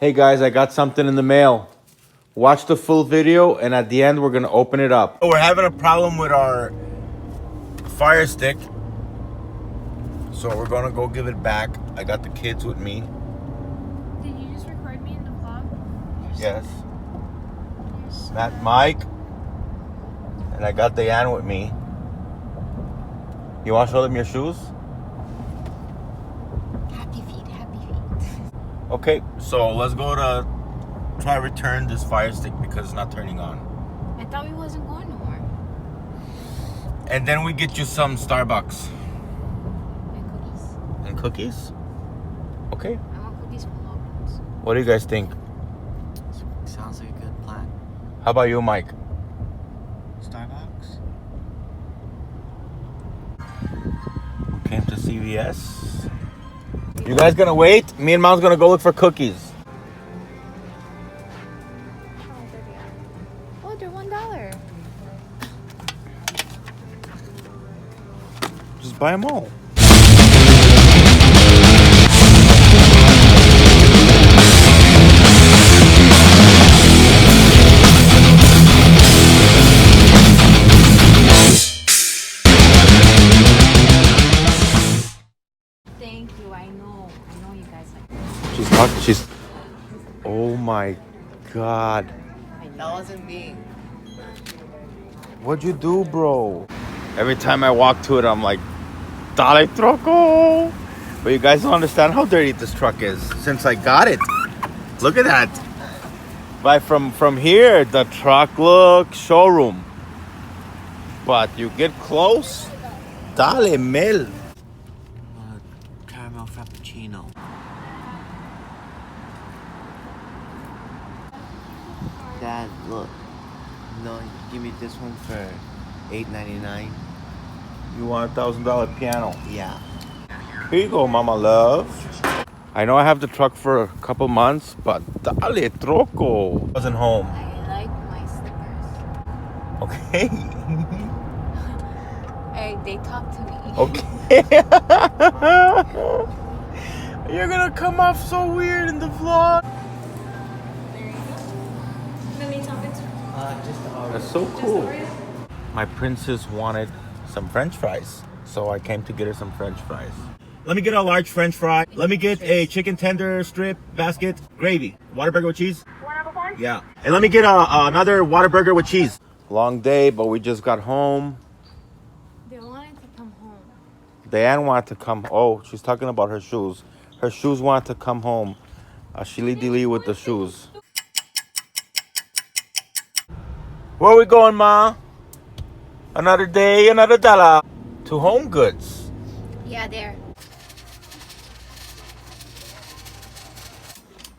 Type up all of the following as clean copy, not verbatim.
Hey guys, I got something in the mail. Watch the full video, and at the end, we're gonna open it up. We're having a problem with our Fire Stick, so we're gonna go give it back. I got the kids with me. Did you just record me in the vlog? Yes. Matt, Mike, and I got Diane with me. You wanna show them your shoes? Happy feet, happy feet. Okay, so let's go to try to return this Fire Stick because it's not turning on. I thought we wasn't going no more. And then we get you some Starbucks. And cookies. And cookies? Okay. I want cookies from Walgreens. What do you guys think? Sounds like a good plan. How about you, Mike? Starbucks? We came to CVS. You guys gonna wait? Me and Mom's gonna go look for cookies. Oh, they're $1. Just buy them all. Thank you. I know you guys like She's talking. She's. Oh my God. That wasn't me. What'd you do, bro? Every time I walk to it, I'm like, Dale troco. But you guys don't understand how dirty this truck is since I got it. Look at that. But from here, the truck looks showroom. But you get close, dale mel. Caramel Frappuccino. Dad, look. No, give me this one for $8.99. You want a $1,000 piano? Yeah. Here you go, mama love. I know I have the truck for a couple months, but dale troco. Wasn't home. I like my slippers. Okay. Hey, they talk to me. Okay. You're gonna come off so weird in the vlog. There you go. Let me talk it to Just the That's so cool. My princess wanted some French fries, so I came to get her some French fries. Let me get a large French fry. Let me get a chicken tender strip basket, gravy, Whataburger with cheese. Yeah. And let me get another Whataburger with cheese. Long day, but we just got home. They wanted to come home. Diane wanted to come. Oh, she's talking about her shoes. Her shoes wanted to come home. Shilly dilly with the shoes. Where are we going, Ma? Another day, another dollar. To Home Goods. Yeah, there.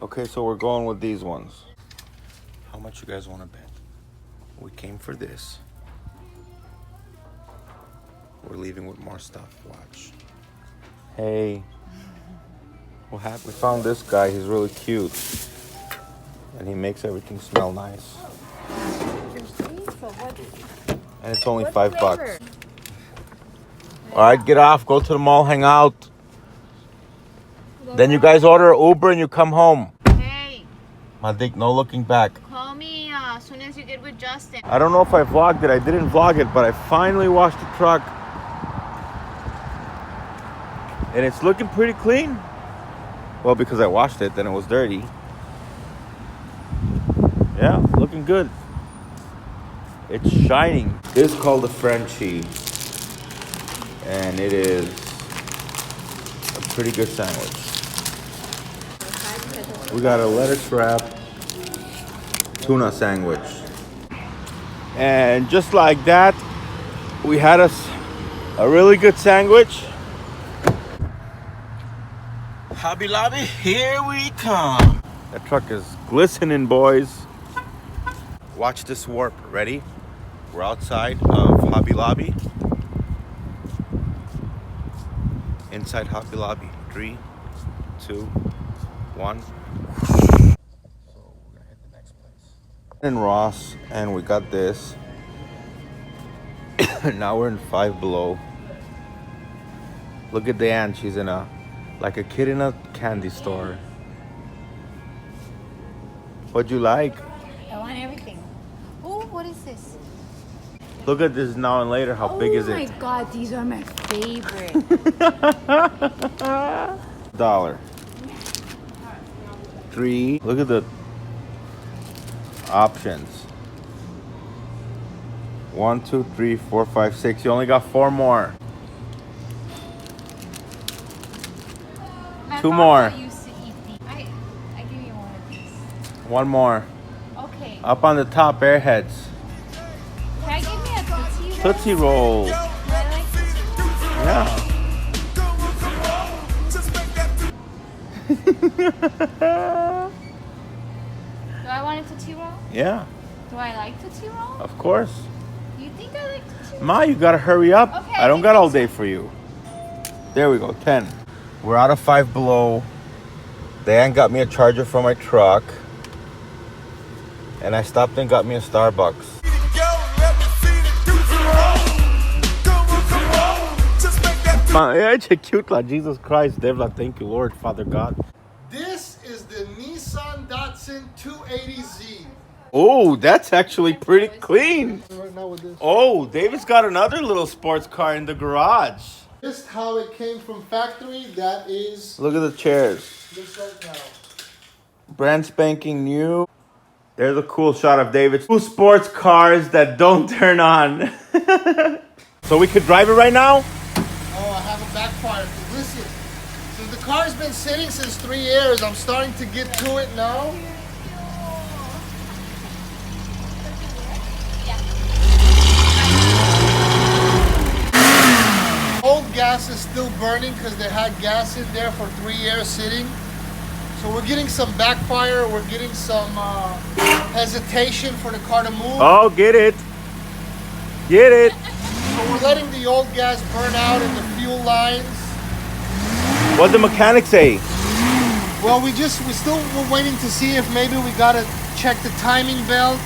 Okay, so we're going with these ones. How much you guys want to bet? We came for this. We're leaving with more stuff. Watch. Hey. What happened? We found this guy. He's really cute. And he makes everything smell nice. And it's only $5. All right, get off. Go to the mall, hang out. Then you guys order an Uber and you come home. Hey, Madik, no looking back. call me as soon as you get with Justin. I don't know if I vlogged it. I didn't vlog it, but I finally washed the truck. And it's looking pretty clean. Well, because I washed it, then it was dirty. Yeah, looking good. It's shining. This is called the Frenchie. And it is a pretty good sandwich. We got a lettuce wrap tuna sandwich. And just like that, we had us a really good sandwich. Hobby Lobby, here we come. That truck is glistening, boys. Watch this warp. Ready? We're outside of Hobby Lobby. Inside Hobby Lobby. 3, 2, 1. So we're gonna hit the next place. In Ross, and we got this. Now we're in Five Below. Look at Diane. She's in like a kid in a candy store. What'd you like? I want everything. Oh, what is this? Look at this now and later. How big is Oh my it? god, these are my favorite. $1. 3. Look at the options. 1, 2, 3, 4, 5, 6. You only got 4 more. My 2 papa more. used to eat these. I give you one of these. 1 more. Okay. Up on the top, Airheads. Can I give me a Tootsie Roll? Tootsie Roll. I like Tootsie Roll. Yeah. Do I want a Tootsie Roll? Yeah, Do I like Tootsie Roll? of course. Do you think I like Tootsie Roll? Ma, you gotta hurry up. Okay, I don't I got all think day for you. There we go, 10. We're out of Five Below. Dan got me a charger for my truck. And I stopped and got me a Starbucks. Yeah, cute, Jesus Christ, Devla, thank you, Lord, Father God. This is the Nissan Datsun 280Z. Oh, that's actually pretty clean. Right now with this. Oh, David's got another little sports car in the garage. Just how it came from factory, that is Look at the chairs. this right now. Brand spanking new. There's a cool shot of David's 2 sports cars that don't turn on. So we could drive it right now? Oh, I have a backfire. Listen, so the car's been sitting since 3 years. I'm starting to get to it now. Old gas is still burning because they had gas in there for 3 years sitting. So we're getting some backfire. We're getting some hesitation for the car to move. Oh, get it. Get it. So we're letting the old gas burn out in the fuel lines. What'd the mechanic say? Well, we're waiting to see if maybe we gotta check the timing belt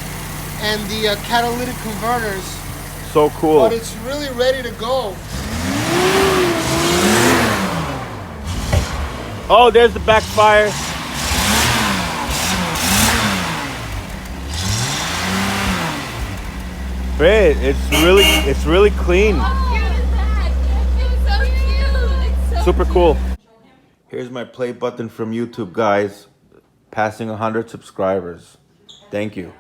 and the catalytic converters. So cool. But it's really ready to go. Oh, there's the backfire. Great. It's really clean. How cute is that? It's so cute. It's so Super cool. Here's my play button from YouTube, guys. Passing 100 subscribers. Thank you.